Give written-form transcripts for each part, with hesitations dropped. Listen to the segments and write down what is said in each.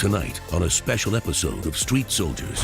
Tonight on a special episode of Street Soldiers.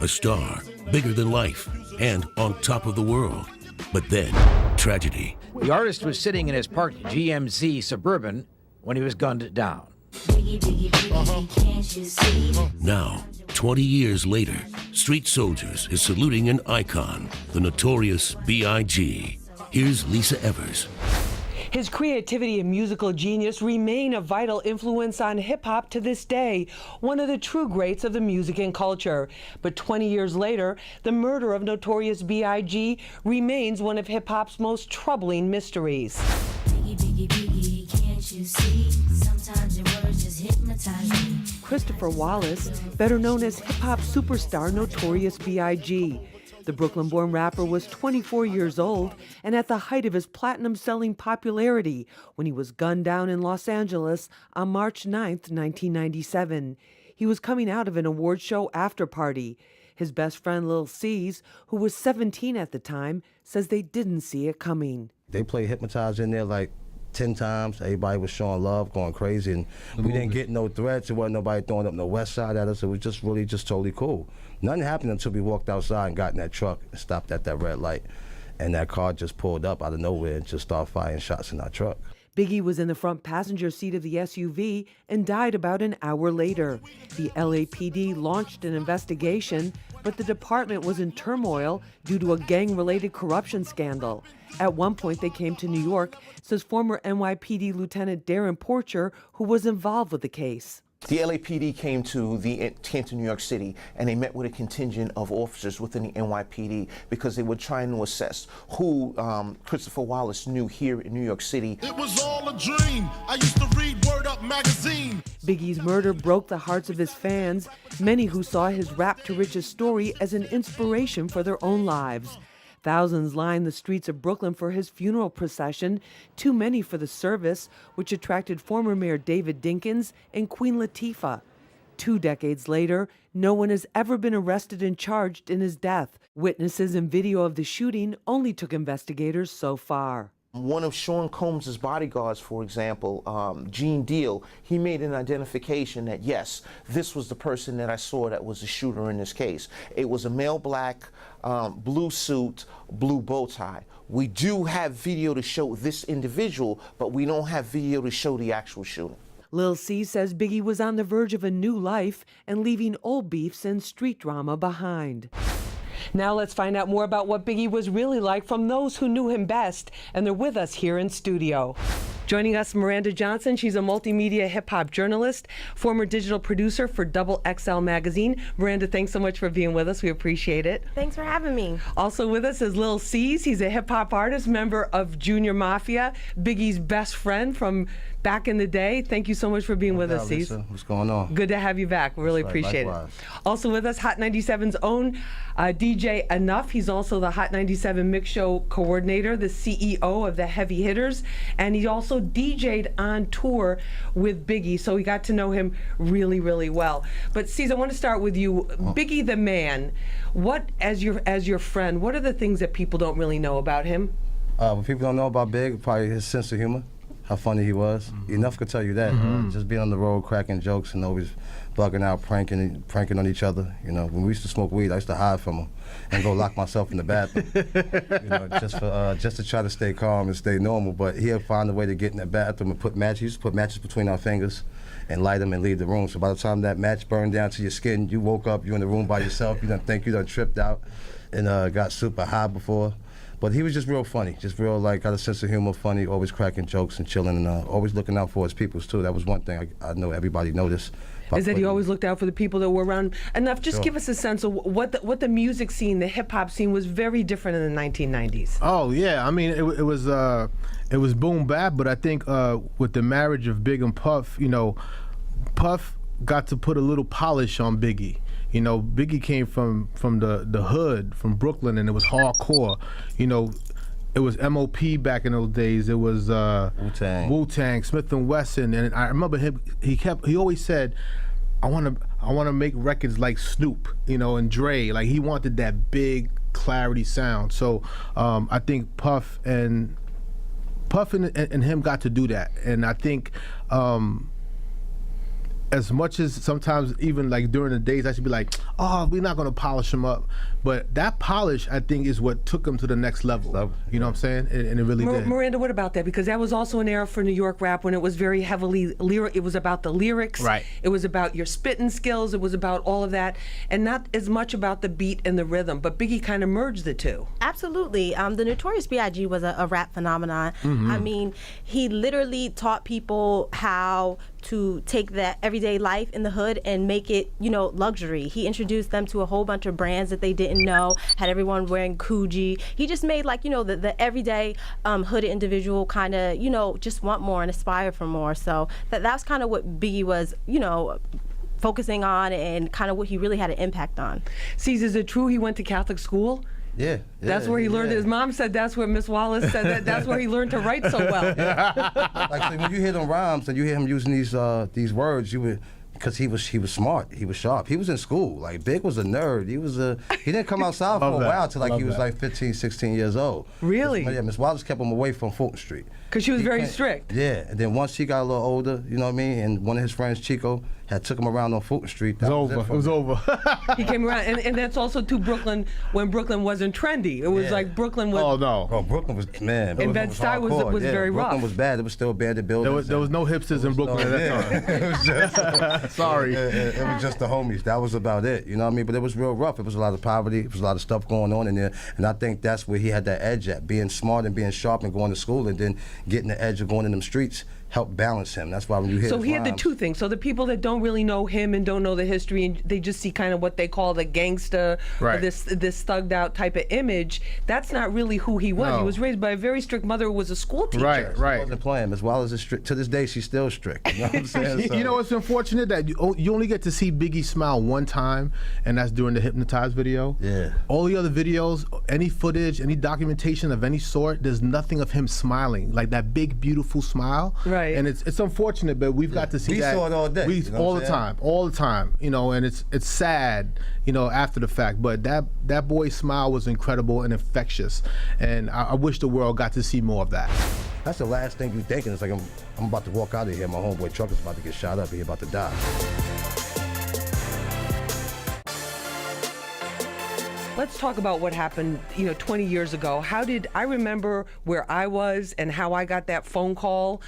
A star, bigger than life, and on top of the world. But then, tragedy. The artist was sitting in his parked GMC Suburban when he was gunned down. Now, 20 years later, Street Soldiers is saluting an icon, the Notorious B.I.G. Here's Lisa Evers. His creativity and musical genius remain a vital influence on hip-hop to this day, one of the true greats of the music and culture. But 20 years later, the murder of Notorious B.I.G. remains one of hip-hop's most troubling mysteries. Biggie, Biggie, Biggie, can't you see? Sometimes your words just hypnotize me. Christopher Wallace, better known as hip-hop superstar Notorious B.I.G. The Brooklyn-born rapper was 24 years old and at the height of his platinum-selling popularity when he was gunned down in Los Angeles on March 9th, 1997. He was coming out of an award show after-party. His best friend Lil Cease, who was 17 at the time, says they didn't see it coming. They played Hypnotize in there like 10 times. Everybody was showing love, going crazy, and we didn't get no threats. It wasn't nobody throwing up no west side at us. It was just really just totally cool. Nothing happened until we walked outside and got in that truck and stopped at that red light. And that car just pulled up out of nowhere and just started firing shots in our truck. Biggie was in the front passenger seat of the SUV and died about an hour later. The LAPD launched an investigation, but the department was in turmoil due to a gang-related corruption scandal. At one point, they came to New York, says former NYPD Lieutenant Darren Porcher, who was involved with the case. The LAPD came to New York City, and they met with a contingent of officers within the NYPD because they were trying to assess who Christopher Wallace knew here in New York City. It was all a dream. I used to read Word Up magazine. Biggie's murder broke the hearts of his fans, many who saw his rap to riches story as an inspiration for their own lives. Thousands lined the streets of Brooklyn for his funeral procession, too many for the service, which attracted former Mayor David Dinkins and Queen Latifah. 2 decades later, no one has ever been arrested and charged in his death. Witnesses and video of the shooting only took investigators so far. One of Sean Combs' bodyguards, for example, Gene Deal, he made an identification that, yes, this was the person that I saw that was the shooter in this case. It was a male black, blue suit, blue bow tie. We do have video to show this individual, but we don't have video to show the actual shooting. Lil Cease says Biggie was on the verge of a new life and leaving old beefs and street drama behind. Now let's find out more about what Biggie was really like from those who knew him best, and they're with us here in studio. Joining us, Miranda Johnson. She's a multimedia hip-hop journalist, former digital producer for Double XL magazine. Miranda, thanks so much for being with us. We appreciate it. Thanks for having me. Also with us is Lil Cease. He's a hip-hop artist, member of Junior Mafia, Biggie's best friend from back in the day. Thank you so much for being with us, Cease. What's going on? Good to have you back. We really appreciate it. Also with us, Hot 97's own DJ Enuff. He's also the Hot 97 Mix Show coordinator, the CEO of the Heavy Hitters, and he also DJ'd on tour with Biggie, so we got to know him really, really well. But Cease, I want to start with you. Biggie the Man, what, as your friend, what are the things that people don't really know about him? What people don't know about Big, probably his sense of humor, how funny he was. Enuff could tell you that. Just being on the road, cracking jokes, and always bugging out, pranking on each other. You know, when we used to smoke weed, I used to hide from him and go lock myself in the bathroom. You know, just to try to stay calm and stay normal. But he'll find a way to get in the bathroom and put matches. He used to put matches between our fingers and light them and leave the room. So by the time that match burned down to your skin, you woke up, you're in the room by yourself. You don't think you done tripped out and got super high before. But he was just real funny, just real, like, got a sense of humor, funny, always cracking jokes and chilling, and always looking out for his peoples, too. That was one thing I know everybody noticed. Is that he always looked out for the people that were around? Enough, just give us a sense of what the music scene, the hip-hop scene was very different in the 1990s. Oh, yeah. I mean, it was boom bap, but I think with the marriage of Big and Puff, you know, Puff got to put a little polish on Biggie. You know, Biggie came from the hood, from Brooklyn, and it was hardcore. You know, it was M.O.P. back in those days. It was Wu-Tang, Smith & Wesson, and I remember him. He always said, I want to make records like Snoop, you know, and Dre. Like, he wanted that big clarity sound. So I think Puff and Puff and him got to do that, and I think. As much as sometimes even like during the days I should be like, oh, we're not gonna polish him up, but that polish I think is what took him to the next level. You know what I'm saying? And it really did. Miranda, what about that? Because that was also an era for New York rap when it was very heavily lyric. It was about the lyrics. Right. It was about your spitting skills. It was about all of that, and not as much about the beat and the rhythm. But Biggie kind of merged the two. Absolutely. The Notorious B.I.G. was a rap phenomenon. I mean, he literally taught people how to take that everyday life in the hood and make it, luxury. He introduced them to a whole bunch of brands that they didn't know, had everyone wearing Coogee. He just made the everyday hood individual kind of, just want more and aspire for more. So that's kind of what Biggie was, focusing on and kind of what he really had an impact on. Cease, is it true he went to Catholic school? Yeah, that's where he learned. His mom said that's where Miss Wallace said that's where he learned to write so well. Like so when you hear them rhymes and you hear him using these words, you would. Because he was smart, he was sharp. He was in school. Like Big was a nerd. He didn't come outside for a while till he was like 15, 16 years old. Really? Yeah, Miss Wallace kept him away from Fulton Street. Because she was very strict. Yeah, and then once he got a little older, you know what I mean, and one of his friends, Chico, had took him around on Fulton Street. It was over. He came around, and that's also to Brooklyn when Brooklyn wasn't trendy. It was like Brooklyn was. Oh no. Oh, Brooklyn was man. And Bed-Stuy was very rough. Brooklyn was bad. It was still abandoned buildings. There was no hipsters in Brooklyn at that time. It was just sorry. It was just the homies. That was about it. You know what I mean? But it was real rough. It was a lot of poverty. It was a lot of stuff going on in there. And I think that's where he had that edge at, being smart and being sharp and going to school and then getting the edge of going in them streets helped balance him. That's why when you hear so he had the rhymes, two things. So the people that don't really know him and don't know the history and they just see kind of what they call the gangsta or this thugged out type of image, that's not really who he was. No. He was raised by a very strict mother who was a school teacher. She wasn't playing. As well as strict. To this day, she's still strict. You know what I'm saying? So, you know what's unfortunate? That you only get to see Biggie smile one time, and that's during the Hypnotized video. Yeah. All the other videos, any footage, any documentation of any sort, there's nothing of him smiling, like that big, beautiful smile. Right. And it's unfortunate, but we've got to see that. We saw it all day. You know all the time, and it's sad, after the fact. But that boy's smile was incredible and infectious, and I wish the world got to see more of that. That's the last thing you're thinking. It's like I'm about to walk out of here. My homeboy truck is about to get shot up. He's about to die. Let's talk about what happened, 20 years ago. I remember where I was and how I got that phone call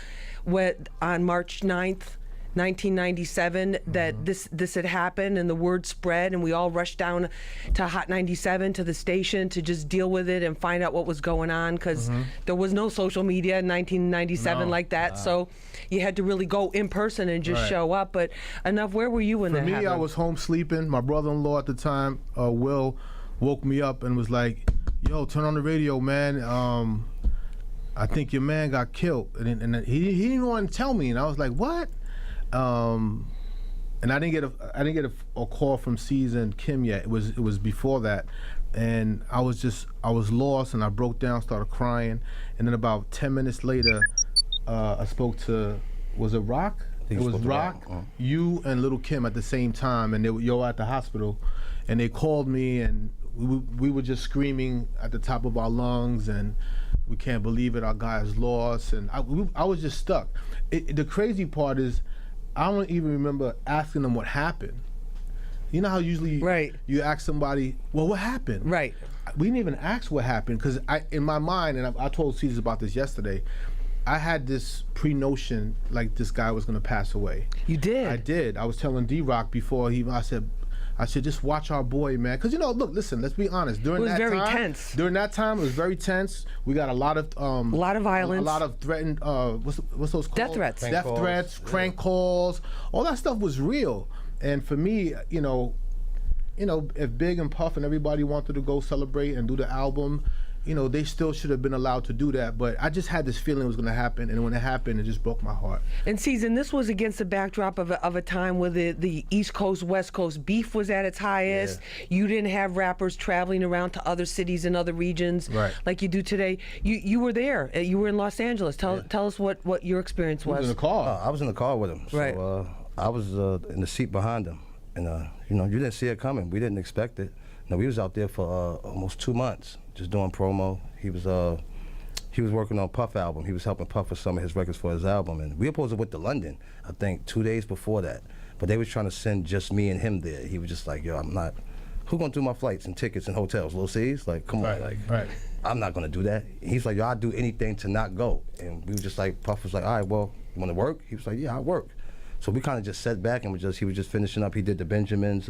on March 9th, 1997, that this had happened and the word spread and we all rushed down to Hot 97 to the station to just deal with it and find out what was going on because there was no social media in 1997 like that. So you had to really go in person and just show up. But Enuff, where were you when that happened? For me, I was home sleeping. My brother-in-law at the time, Will, woke me up and was like, yo, turn on the radio, man. I think your man got killed. And he didn't want to tell me. And I was like, what? And I didn't get a call from Cease and Kim yet. It was before that. And I was lost and I broke down, started crying. And then about 10 minutes later, I spoke to, was it Rock? It was Rock, you and Little Kim at the same time, and they were at the hospital, and they called me, and we were just screaming at the top of our lungs, and we can't believe it, our guy is lost, and I was just stuck. The crazy part is, I don't even remember asking them what happened. You know how usually you ask somebody, well, what happened? Right. We didn't even ask what happened, because in my mind, and I told Cease about this yesterday, I had this pre-notion like this guy was gonna pass away. You did? I did. I was telling D-Rock before I said, just watch our boy, man. Because, look, listen, let's be honest. During that time, it was very tense. During that time, it was very tense. We got a lot of violence. A lot of threatened, what's those called? Death threats. Death threats, crank calls. All that stuff was real. And for me, if Big and Puff and everybody wanted to go celebrate and do the album, they still should have been allowed to do that. But I just had this feeling it was going to happen, and when it happened, it just broke my heart. And Season, this was against the backdrop of a time where the East Coast, West Coast beef was at its highest. Yeah. You didn't have rappers traveling around to other cities and other regions like you do today. You were there. You were in Los Angeles. Tell us what your experience was. You was in the car. I was in the car with him. Right. So I was in the seat behind him. And, you didn't see it coming. We didn't expect it. No, we was out there for almost 2 months, just doing promo. He was He was working on Puff album. He was helping Puff with some of his records for his album. And we were supposed to went to London, I think, 2 days before that. But they was trying to send just me and him there. He was just like, yo, I'm not, who gonna do my flights and tickets and hotels? Lil Cease? Like, come on, like, I'm not gonna do that. He's like, yo, I'd do anything to not go. And we were just like, Puff was like, all right, well, you wanna work? He was like, yeah, I'll work. So we kind of just sat back and he was just finishing up. He did the Benjamins,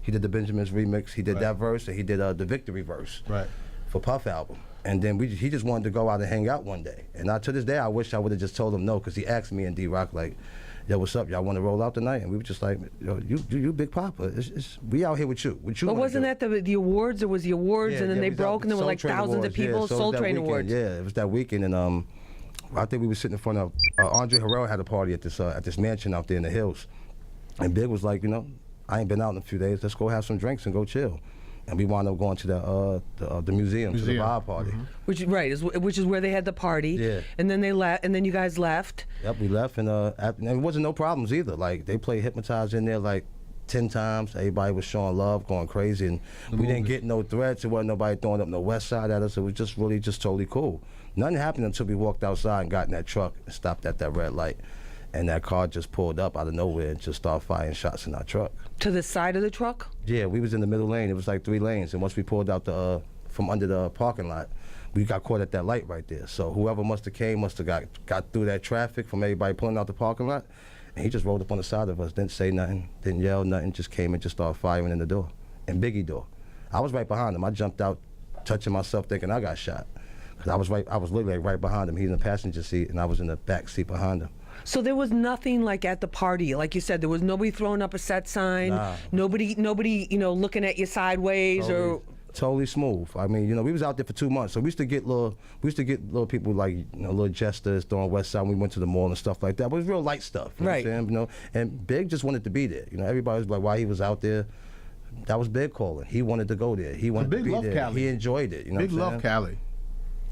he did the Benjamins remix. He did that verse, and he did the Victory verse for Puff album. And then he just wanted to go out and hang out one day. And to this day, I wish I would have just told him no, because he asked me and D-Rock, like, yo, what's up? Y'all want to roll out tonight? And we were just like, yo, you Big Papa. We out here with you. But wasn't that the awards? There was the awards, and then they broke, and there were like thousands of people. Soul Train Awards. Yeah, it was that weekend, and I think we were sitting in front of Andre Harrell had a party at this mansion out there in the hills, and Big was like, you know, I ain't been out in a few days. Let's go have some drinks and go chill. And we wound up going to the museum, to the vibe party. Which is where they had the party. Yeah. And then they left, and then you guys left. Yep, we left, and it wasn't no problems either. Like, they played Hypnotize in there like 10 times. Everybody was showing love, going crazy, and we didn't get no threats. It wasn't nobody throwing up no West Side at us. It was just really just totally cool. Nothing happened until we walked outside and got in that truck and stopped at that red light. And that car just pulled up out of nowhere and just started firing shots in our truck. To the side of the truck? Yeah, we was in the middle lane. It was like 3 lanes. And once we pulled out from under the parking lot, we got caught at that light right there. So whoever must have got through that traffic from everybody pulling out the parking lot, and he just rolled up on the side of us, didn't say nothing, didn't yell nothing, just came and just started firing in the door, and Biggie door. I was right behind him. I jumped out, touching myself, thinking I got shot. Cause I was literally right behind him. He was in the passenger seat, and I was in the back seat behind him. So there was nothing like at the party, like you said, there was nobody throwing up a set sign, nobody, looking at you sideways Totally smooth. I mean, we was out there for 2 months, so we used to get little people like, little jesters throwing West Side when we went to the mall and stuff like that. But it was real light stuff, you know what I'm saying? And Big just wanted to be there. Everybody was like, why he was out there. That was Big calling. He wanted to go there. He wanted to be there. Cali. He enjoyed it. Big love Cali.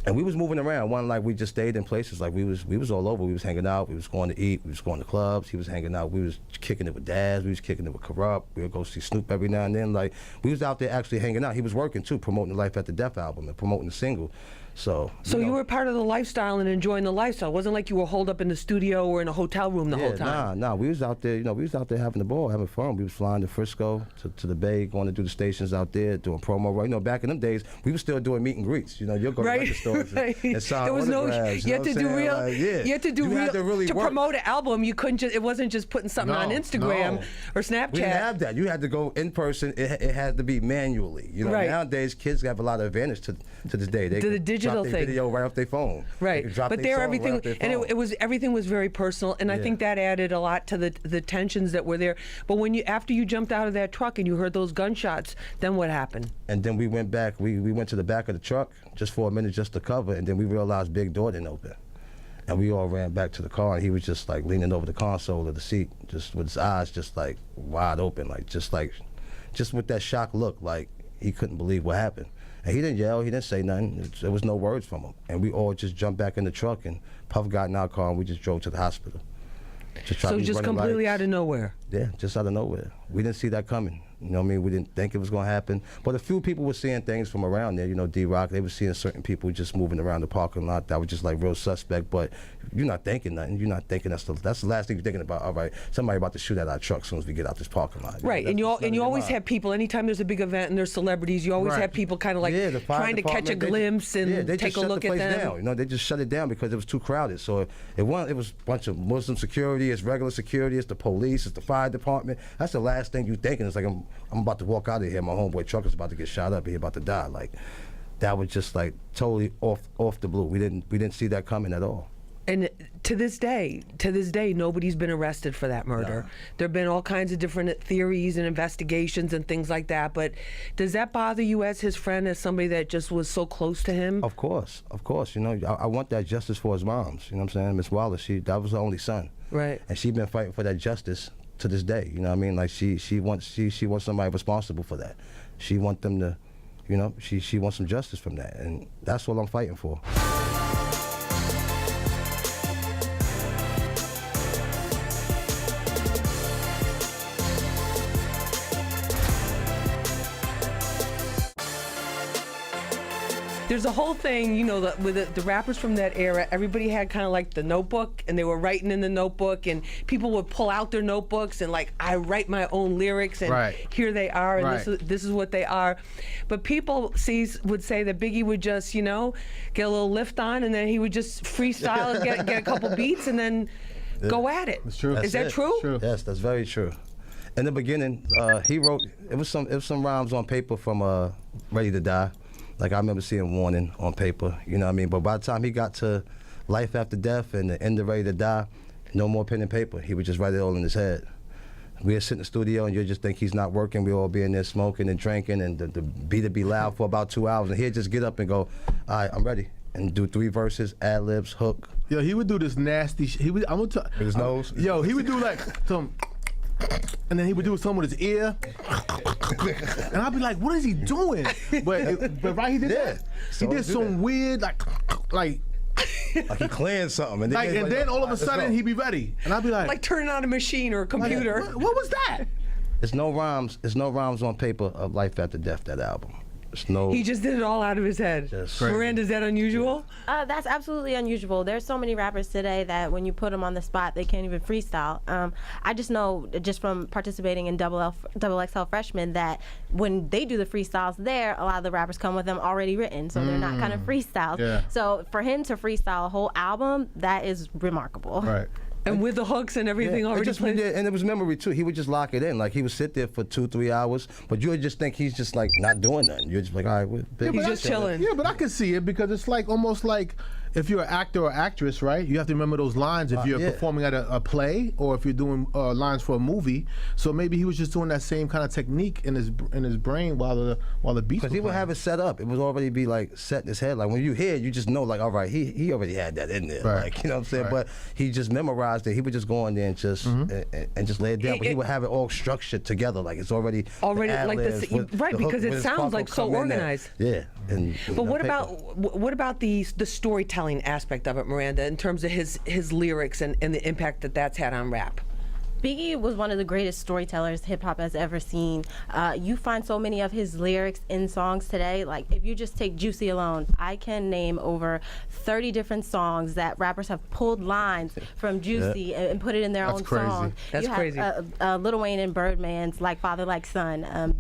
And we was moving around. One, like, we just stayed in places. Like, we was all over. We was hanging out. We was going to eat. We was going to clubs. He was hanging out. We was kicking it with Daz. We was kicking it with Corrupt. We would go see Snoop every now and then. Like, we was out there actually hanging out. He was working, too, promoting the Life at the Death album and promoting the single. So you were part of the lifestyle and enjoying the lifestyle. It wasn't like you were holed up in the studio or in a hotel room the whole time. Nah. We was out there, we was out there having the ball, having fun. We was flying to Frisco, to the Bay, going to do the stations out there, doing promo. Right, back in them days, we was still doing meet and greets. You'll go to record stores and sign there was autographs. You had to do real. You had to do real to work. promote an album. You couldn't just. It wasn't just putting something on Instagram or Snapchat. We didn't have that. You had to go in person. It had to be manually. Nowadays kids have a lot of advantage to this day. They the digital drop their thing. video right off their phone. Right, but everything, and everything was very personal, and I think that added a lot to the tensions that were there. But after you jumped out of that truck and you heard those gunshots, then what happened? And then we went back. We went to the back of the truck just for a minute, just to cover, and then we realized Big door didn't open, and we all ran back to the car, and he was just like leaning over the console of the seat, just with his eyes just like wide open, just with that shocked look, like he couldn't believe what happened. And he didn't yell, he didn't say nothing. There was no words from him. And we all just jumped back in the truck, and Puff got in our car, and we just drove to the hospital. So just completely out of nowhere? Yeah, just out of nowhere. We didn't see that coming. You know what I mean? We didn't think it was going to happen. But a few people were seeing things from around there. D-Rock, they were seeing certain people just moving around the parking lot that was just like real suspect. But you're not thinking nothing. You're not thinking that's the last thing you're thinking about. All right, somebody about to shoot at our truck as soon as we get out this parking lot. Right, and you always have people, anytime there's a big event and there's celebrities, you always have people kind of like trying to catch a glimpse and take a look at them. Down. They just shut it down because it was too crowded. So it was a bunch of Muslim security, it's regular security, it's the police, it's the fire department. That's the last thing you're thinking. It's like, I'm about to walk out of here. My homeboy truck is about to get shot up. He's about to die. Like, that was just like totally off the blue. We didn't see that coming at all. And to this day, nobody's been arrested for that murder. No. There have been all kinds of different theories and investigations and things like that. But does that bother you as his friend, as somebody that just was so close to him? Of course. I want that justice for his moms. You know what I'm saying? Miss Wallace, that was her only son. Right. And she's been fighting for that justice to this day. You know what I mean? Like, she wants somebody responsible for that. She wants them to, she wants some justice from that. And that's what I'm fighting for. There's a whole thing, you know, with the rappers from that era, everybody had kind of like the notebook, and they were writing in the notebook, and people would pull out their notebooks and like, I write my own lyrics, and here they are, and this is what they are. But people would say that Biggie would just, you know, get a little lift on, and then he would just freestyle and get a couple beats, and then go at it. It's true. Is that true? True? Yes, that's very true. In the beginning, he wrote, it was some rhymes on paper from Ready to Die. Like, I remember seeing Warning on paper, you know what I mean? But by the time he got to Life After Death and the end of Ready to Die, no more pen and paper. He would just write it all in his head. We'd sit in the studio, and you just think he's not working. We all be in there smoking and drinking, and the beat would be loud for about 2 hours, and he'd just get up and go, all right, I'm ready, and do 3 verses, ad-libs, hook. Yo, he would do this nasty shit. He would, I'm gonna with his nose? Yo, he would do like some, and then he would do something with his ear, and I'd be like, "What is he doing?" But right, he did that. So he did some weird like like he cleared something, and then all of a sudden he'd be ready, and I'd be like turning on a machine or a computer. Like, what was that? There's no rhymes on paper of Life After Death, that album. He just did it all out of his head. Miranda, is that unusual? That's absolutely unusual. There's so many rappers today that when you put them on the spot, they can't even freestyle. I just know, just from participating in Double XL Freshmen, that when they do the freestyles there, a lot of the rappers come with them already written, so they're not kind of freestyles. Yeah. So for him to freestyle a whole album, that is remarkable. Right. And with the hooks and everything already played. And it was memory too. He would just lock it in. Like, he would sit there for 2-3 hours, but you would just think he's just like not doing nothing. You're just like, all right, he's just chilling. Yeah, but I can see it because it's like almost like if you're an actor or actress, right? You have to remember those lines if you're performing at a play or if you're doing lines for a movie. So maybe he was just doing that same kind of technique in his brain while the beats. Because he would have it set up. It would already be like set in his head. Like, when you hear it, you just know, like, all right, he already had that in there. Right. Like, you know what I'm saying? Right. But he just memorized it. He would just go in there and just and just lay it down. But he would have it all structured together. Like, it's already like this, because it sounds like so organized. Yeah. But what about the storytelling aspect of it, Miranda, in terms of his lyrics and the impact that that's had on rap? Biggie was one of the greatest storytellers hip-hop has ever seen. You find so many of his lyrics in songs today. Like, if you just take Juicy alone, I can name over 30 different songs that rappers have pulled lines from Juicy and put it in their own song. That's crazy. Lil Wayne and Birdman's Like Father Like Son,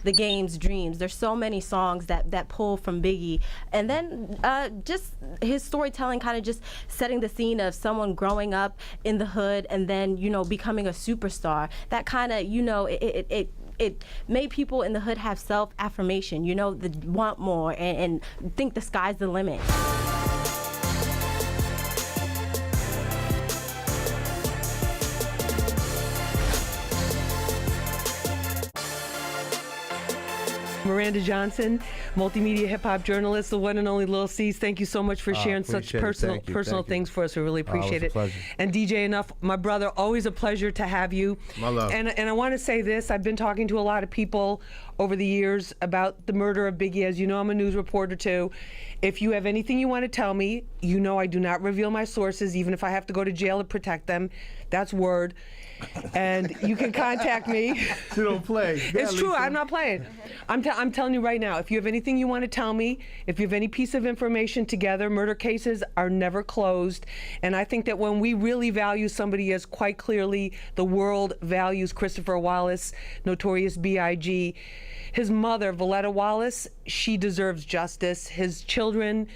the Game's Dreams. There's so many songs that pull from Biggie. And then just his storytelling, kind of just setting the scene of someone growing up in the hood and then, you know, becoming a superstar. That kind of, you know, it made people in the hood have self-affirmation, you know, want more and think the sky's the limit. Miranda Johnson, multimedia hip-hop journalist, the one and only Lil Cease. Thank you so much for sharing such personal things for us. We really appreciate it. And DJ Enuff, my brother, always a pleasure to have you. My love. And I want to say this. I've been talking to a lot of people over the years about the murder of Biggie. As you know, I'm a news reporter too. If you have anything you want to tell me, you know I do not reveal my sources, even if I have to go to jail to protect them. That's word. And you can contact me. You don't play. It's true. I'm not playing. I'm telling you right now, if you have anything you want to tell me, if you have any piece of information together, murder cases are never closed. And I think that when we really value somebody as quite clearly the world values Christopher Wallace, Notorious B.I.G., his mother, Valletta Wallace, she deserves justice. His children,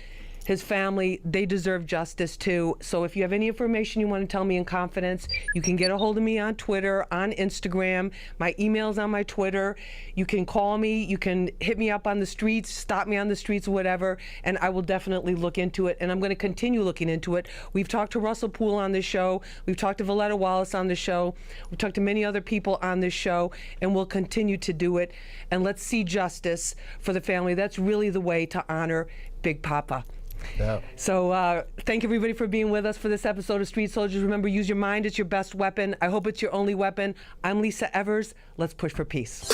his family, they deserve justice too. So if you have any information you want to tell me in confidence, you can get a hold of me on Twitter, on Instagram. My email's on my Twitter. You can call me, you can hit me up on the streets, stop me on the streets, whatever, and I will definitely look into it. And I'm going to continue looking into it. We've talked to Russell Poole on this show. We've talked to Valletta Wallace on the show. We've talked to many other people on this show, and we'll continue to do it. And let's see justice for the family. That's really the way to honor Big Papa. Yeah. So thank everybody for being with us for this episode of Street Soldiers. Remember, use your mind. It's your best weapon. I hope it's your only weapon. I'm Lisa Evers. Let's push for peace.